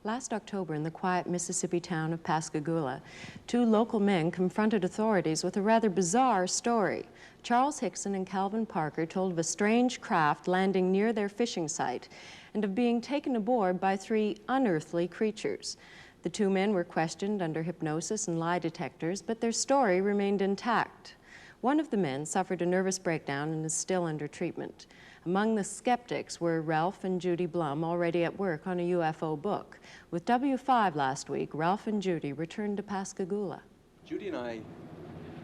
Last October, in the quiet Mississippi town of Pascagoula, two local men confronted authorities with a rather bizarre story. Charles Hickson and Calvin Parker told of a strange craft landing near their fishing site and of being taken aboard by three unearthly creatures. The two men were questioned under hypnosis and lie detectors, but their story remained intact. One of the men suffered a nervous breakdown and is still under treatment. Among the skeptics were Ralph and Judy Blum, already at work on a UFO book. With W5 last week, Ralph and Judy returned to Pascagoula. Judy and I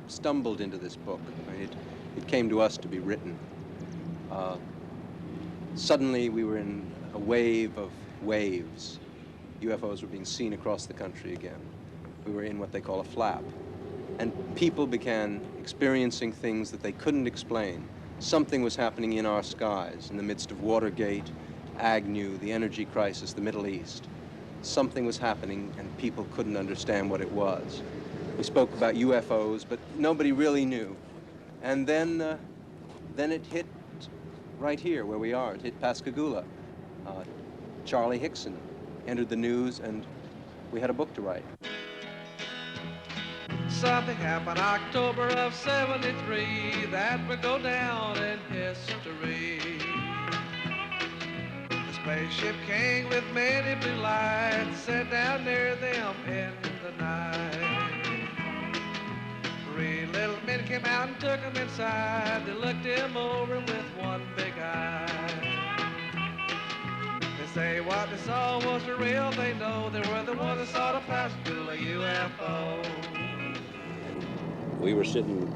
stumbled into this book. I mean, it came to us to be written. Suddenly we were in a wave of waves. UFOs were being seen across the country again. We were in what they call a flap. And people began experiencing things that they couldn't explain. Something was happening in our skies in the midst of Watergate, Agnew, the energy crisis, the Middle East. Something was happening and people couldn't understand what it was. We spoke about UFOs, but nobody really knew. And then it hit right here where we are. It hit Pascagoula. Charlie Hickson entered the news and we had a book to write. Something happened October of '73 that would go down in history. The spaceship came with many blue lights set down near them in the night. Three little men came out and took them inside. They looked him over with one big eye. They say what they saw was the real. They know they were the ones that saw the Pascagoula UFO. We were sitting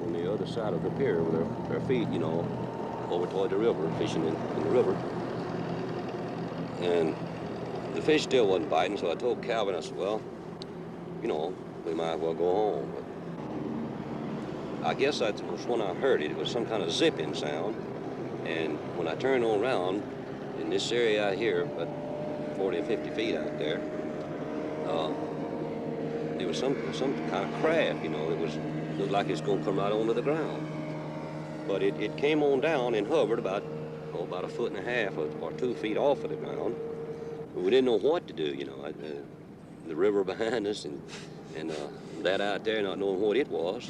on the other side of the pier with our feet, you know, over toward the river, fishing in the river. And the fish still wasn't biting, so I told Calvin, I said, well, you know, we might as well go home. But I guess that was when I heard it. It was some kind of zipping sound. And when I turned on around, in this area out here, about 40 or 50 feet out there, it was some kind of craft, you know. It looked like it's going to come right onto the ground. But it came on down and hovered about a foot and a half or 2 feet off of the ground. We didn't know what to do, you know. The river behind us and that out there not knowing what it was.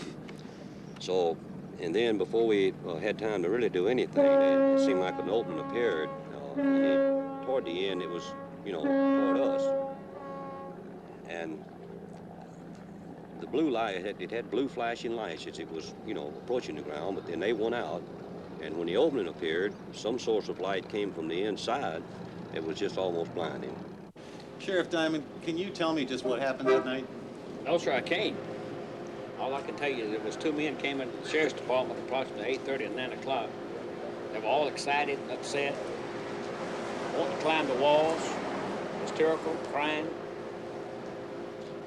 So, and then before we had time to really do anything, it seemed like an opening appeared. And toward the end, it was, you know, toward us. And the blue light, it had blue flashing lights as it was, you know, approaching the ground, but then they went out, and when the opening appeared, some source of light came from the inside. It was just almost blinding. Sheriff Diamond, can you tell me just what happened that night? No, sir, I can't. All I can tell you is there was two men came into the sheriff's department approximately 8:30 and 9 o'clock. They were all excited, upset, wanting to climb the walls, hysterical, crying.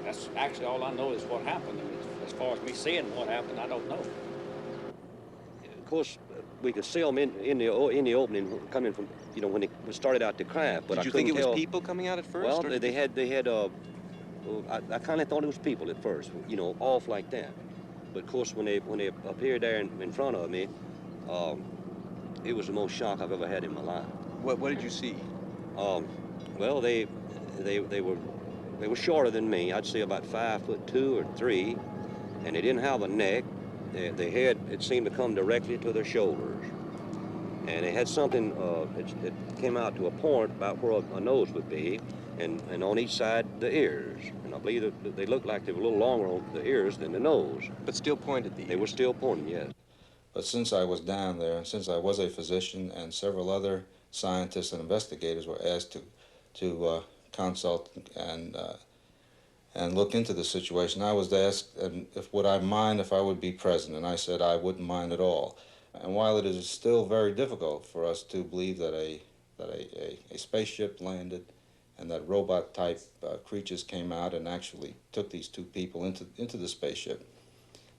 That's actually all I know is what happened. I mean, as far as me seeing what happened, I don't know. Of course, we could see them in the opening coming from, you know, when it started out to craft. But Did you think it was people coming out at first? Well, they had I kind of thought it was people at first, you know, off like that. But of course, when they appeared there in front of me, it was the most shock I've ever had in my life. What did you see? Well, they were shorter than me. I'd say about 5'2" or 3", and they didn't have a neck. Their head, it seemed to come directly to their shoulders, and they had something. It came out to a point about where a nose would be, and on each side the ears. And I believe that they looked like they were a little longer on the ears than the nose. But still pointed the ears. They were still pointing, yes. But since I was down there, and since I was a physician, and several other scientists and investigators were asked to consult and look into the situation, I was asked would I mind if I would be present, and I said I wouldn't mind at all. And while it is still very difficult for us to believe that a spaceship landed and that robot-type creatures came out and actually took these two people into the spaceship,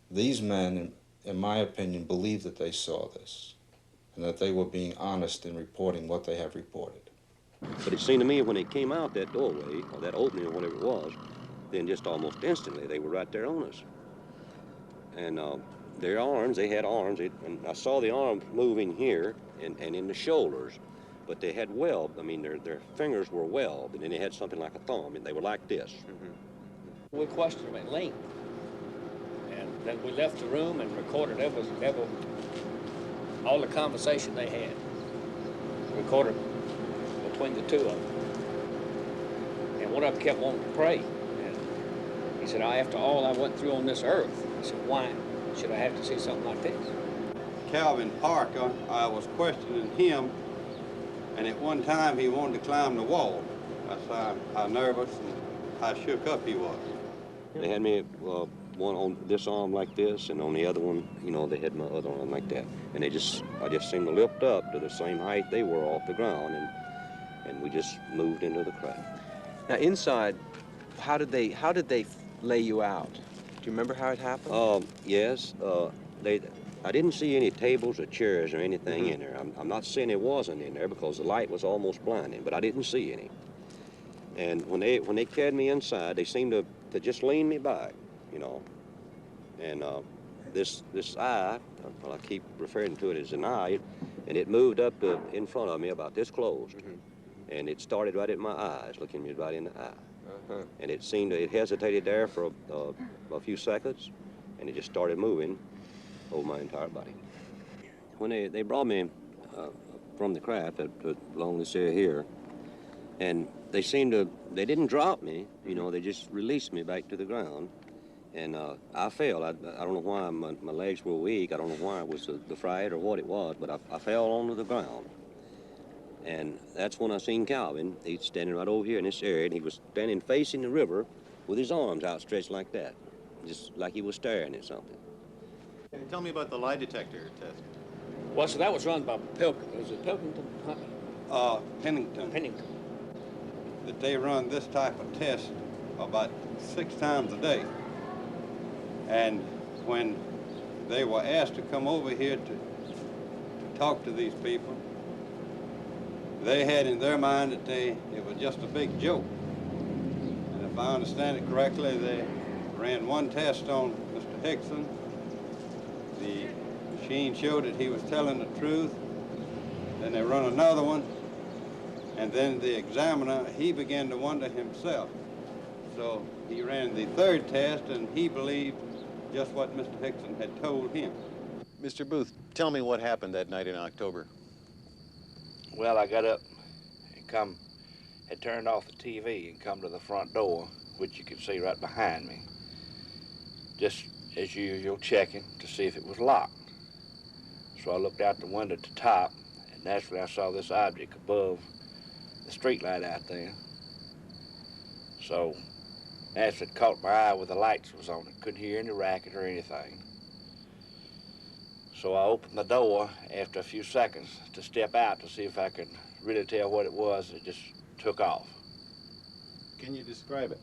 these men, in my opinion, believe that they saw this and that they were being honest in reporting what they have reported. But it seemed to me when they came out that doorway, or that opening or whatever it was, then just almost instantly they were right there on us. And their arms, they had arms, and I saw the arms moving here and in the shoulders. but they had webbed. I mean, their fingers were webbed, and then they had something like a thumb, and they were like this. We questioned them at length, and then we left the room and recorded every all the conversation they had, recorded between the two of them. And one of them kept wanting to pray. And he said, after all I went through on this earth, he said, why should I have to see something like this? Calvin Parker, I was questioning him, and at one time he wanted to climb the wall. That's how nervous and how shook up he was. They had me one on this arm like this, and on the other one, you know, they had my other arm like that. And I just seemed to lift up to the same height they were off the ground, and we just moved into the craft. Now inside, how did they lay you out? Do you remember how it happened? Yes. I didn't see any tables or chairs or anything in there. I'm not saying it wasn't in there because the light was almost blinding, but I didn't see any. And when they carried me inside, they seemed to just lean me back, you know. And this eye, well, I keep referring to it as an eye, and it moved up to in front of me about this close. And it started right at my eyes, looking me right in the eye. And it hesitated there for a few seconds, and it just started moving over my entire body. When they brought me from the craft along this area here, and they didn't drop me, you know, they just released me back to the ground. And I fell. I don't know why my legs were weak. I don't know why it was the fright or what it was, but I fell onto the ground. And that's when I seen Calvin. He's standing right over here in this area, and he was standing facing the river with his arms outstretched like that, just like he was staring at something. Tell me about the lie detector test. Well, so that was run by Pilkington. Was it Pilkington? Pennington. Pennington. That they run this type of test about 6 times a day. And when they were asked to come over here to talk to these people, they had in their mind that it was just a big joke. And if I understand it correctly, they ran one test on Mr. Hickson. The machine showed that he was telling the truth. Then they run another one. And then the examiner, he began to wonder himself. So he ran the third test, and he believed just what Mr. Hickson had told him. Mr. Booth, tell me what happened that night in October. Well, I got up and had turned off the TV and come to the front door, which you can see right behind me. Just as usual, checking to see if it was locked. So I looked out the window at the top, and naturally I saw this object above the street light out there. So naturally it caught my eye with the lights was on it. Couldn't hear any racket or anything. So I opened the door after a few seconds to step out to see if I could really tell what it was. It just took off. Can you describe it?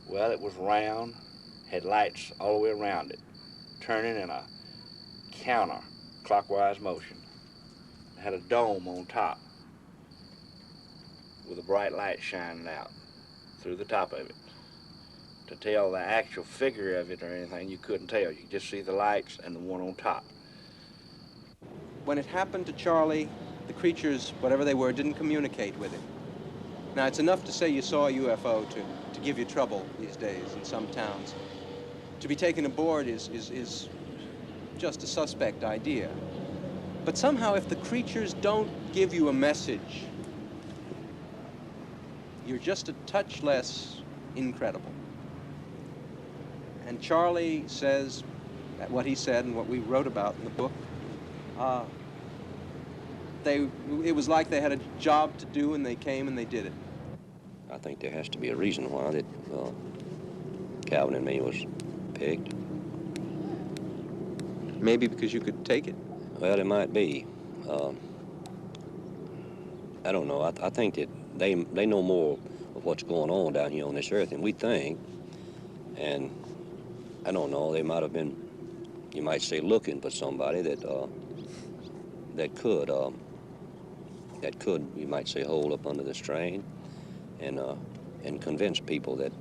Well, it was round, had lights all the way around it, turning in a counter-clockwise motion. It had a dome on top with a bright light shining out through the top of it. To tell the actual figure of it or anything, you couldn't tell. You could just see the lights and the one on top. When it happened to Charlie, the creatures, whatever they were, didn't communicate with him. Now, it's enough to say you saw a UFO to give you trouble these days in some towns. To be taken aboard is just a suspect idea. But somehow, if the creatures don't give you a message, you're just a touch less incredible. And Charlie says what he said and what we wrote about in the book. It was like they had a job to do, and they came and they did it. I think there has to be a reason why that Calvin and me was picked. Maybe because you could take it? Well, it might be. I don't know. I think that they know more of what's going on down here on this earth than we think. And I don't know, they might have been, you might say, looking for somebody that could, you might say, hold up under the strain and convince people that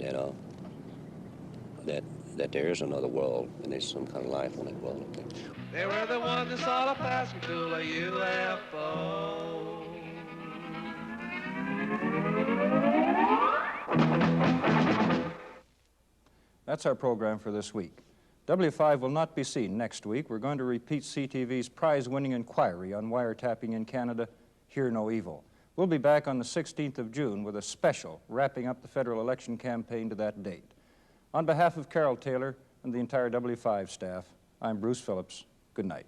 there is another world and there's some kind of life on that world up there. They were the ones that saw the Pascagoula UFO. That's our program for this week. W5 will not be seen next week. We're going to repeat CTV's prize-winning inquiry on wiretapping in Canada, Hear No Evil. We'll be back on the 16th of June with a special wrapping up the federal election campaign to that date. On behalf of Carol Taylor and the entire W5 staff, I'm Bruce Phillips. Good night.